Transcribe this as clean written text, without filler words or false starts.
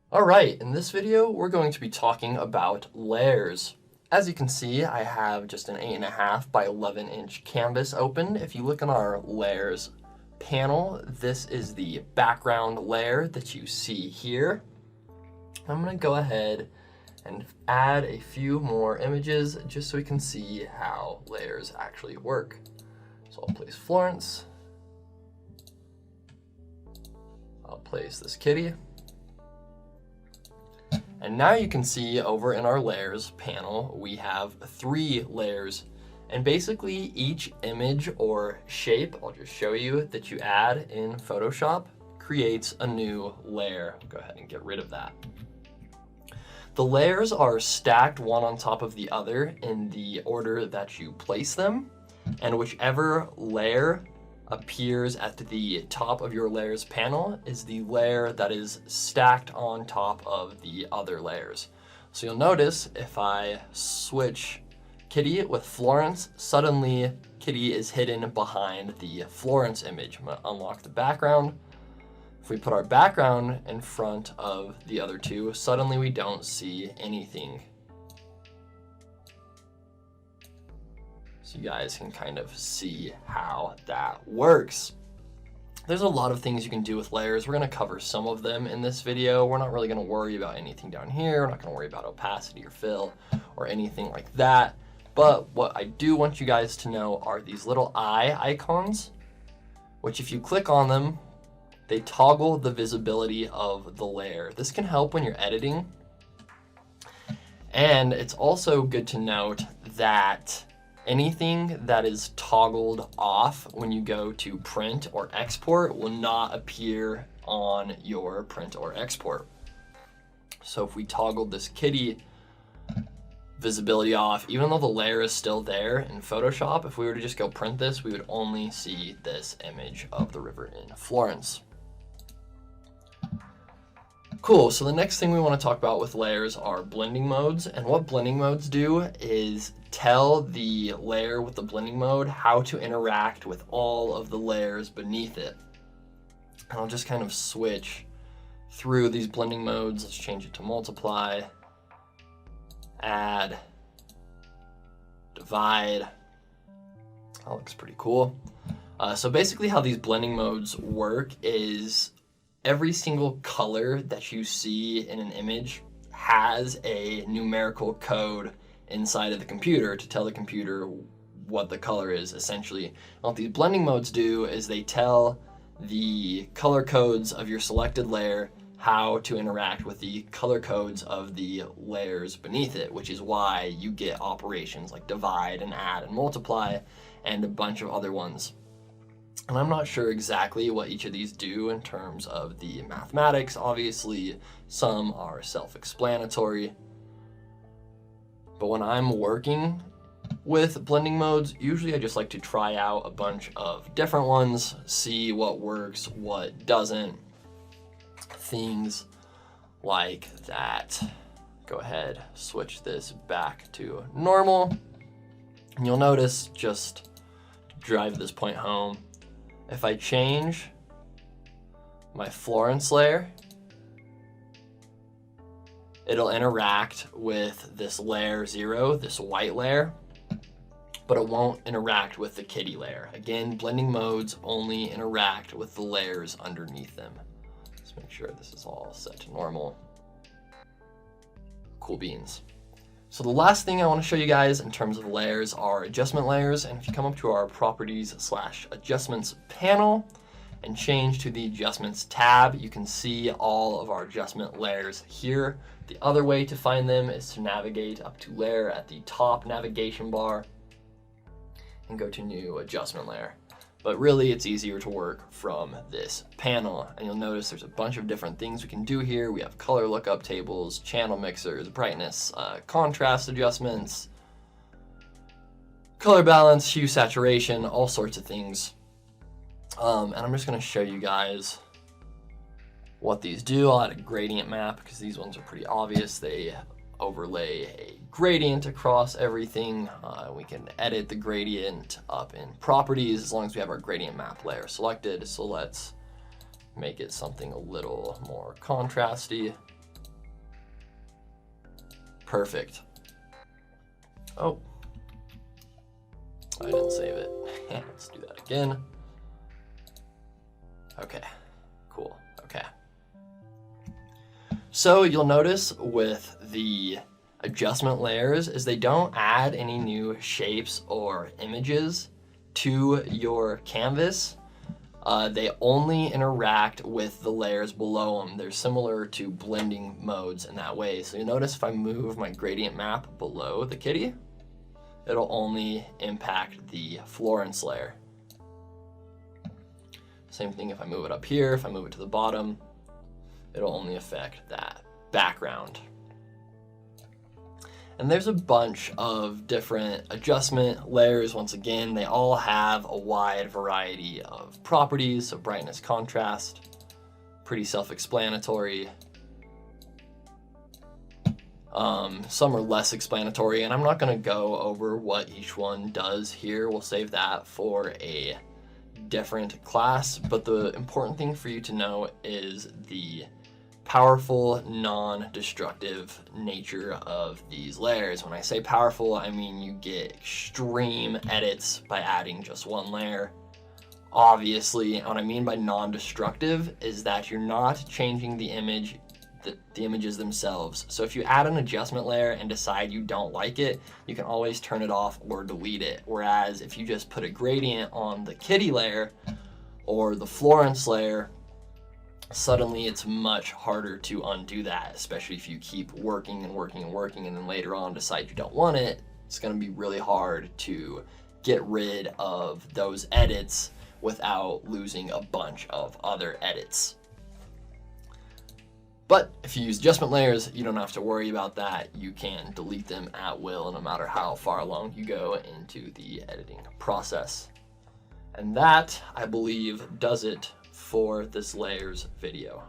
All right, in this video, we're going to be talking about layers. As you can see, I have just an 8.5 by 11-inch canvas open. If you look on our layers panel, this is the background layer that you see here. I'm gonna go ahead and add a few more images just so we can see how layers actually work. So I'll place Florence. I'll place this kitty. And now you can see over in our layers panel, we have 3 layers. And basically each image or shape, I'll just show you, that you add in Photoshop creates a new layer. I'll go ahead and get rid of that. The layers are stacked one on top of the other in the order that you place them. And whichever layer appears at the top of your layers panel is the layer that is stacked on top of the other layers. So you'll notice if I switch Kitty with Florence, suddenly Kitty is hidden behind the Florence image. I'm gonna unlock the background. If we put our background in front of the other two, suddenly we don't see anything. So you guys can kind of see how that works. There's a lot of things you can do with layers. We're gonna cover some of them in this video. We're not really gonna worry about anything down here. We're not gonna worry about opacity or fill or anything like that. But what I do want you guys to know are these little eye icons, which if you click on them, they toggle the visibility of the layer. This can help when you're editing. And it's also good to note that anything that is toggled off when you go to print or export will not appear on your print or export. So if we toggled this kitty visibility off, even though the layer is still there in Photoshop, if we were to just go print this, we would only see this image of the river in Florence. Cool, so the next thing we want to talk about with layers are blending modes. And what blending modes do is tell the layer with the blending mode how to interact with all of the layers beneath it. And I'll just kind of switch through these blending modes. Let's change it to multiply, add, divide. That looks pretty cool. So basically how these blending modes work is every single color that you see in an image has a numerical code inside of the computer to tell the computer what the color is, essentially. What these blending modes do is they tell the color codes of your selected layer how to interact with the color codes of the layers beneath it, which is why you get operations like divide and add and multiply and a bunch of other ones. And I'm not sure exactly what each of these do in terms of the mathematics. Obviously, some are self-explanatory. But when I'm working with blending modes, usually I just like to try out a bunch of different ones, see what works, what doesn't. Things like that. Go ahead, switch this back to normal. And you'll notice, just to drive this point home, if I change my Florence layer, it'll interact with this layer 0, this white layer, but it won't interact with the kitty layer. Again, blending modes only interact with the layers underneath them. Let's make sure this is all set to normal. Cool beans. So the last thing I want to show you guys in terms of layers are adjustment layers. And if you come up to our properties/adjustments panel and change to the adjustments tab, you can see all of our adjustment layers here. The other way to find them is to navigate up to layer at the top navigation bar and go to new adjustment layer. But really it's easier to work from this panel. And you'll notice there's a bunch of different things we can do here. We have color lookup tables, channel mixers, brightness, contrast adjustments, color balance, hue saturation, all sorts of things. And I'm just gonna show you guys what these do. I'll add a gradient map because these ones are pretty obvious. They overlay a gradient across everything. We can edit the gradient up in properties as long as we have our gradient map layer selected. So let's make it something a little more contrasty. Perfect. Oh, I didn't save it. Let's do that again. Okay, cool, okay. So you'll notice with the adjustment layers is they don't add any new shapes or images to your canvas. They only interact with the layers below them. They're similar to blending modes in that way. So you notice if I move my gradient map below the kitty, it'll only impact the Florence layer. Same thing if I move it up here, if I move it to the bottom, it'll only affect that background. And there's a bunch of different adjustment layers. Once again, they all have a wide variety of properties, so brightness, contrast, pretty self-explanatory. Some are less explanatory, and I'm not going to go over what each one does here. We'll save that for a different class, but the important thing for you to know is the powerful, non-destructive nature of these layers. When I say powerful, I mean you get extreme edits by adding just one layer. Obviously, what I mean by non-destructive is that you're not changing the image, the images themselves. So if you add an adjustment layer and decide you don't like it, you can always turn it off or delete it. Whereas if you just put a gradient on the kitty layer or the Florence layer, suddenly it's much harder to undo that, especially if you keep working and working and working and then later on decide you don't want it. It's going to be really hard to get rid of those edits without losing a bunch of other edits. But if you use adjustment layers, you don't have to worry about that. You can delete them at will no matter how far along you go into the editing process. And that, I believe, does it for this layers video.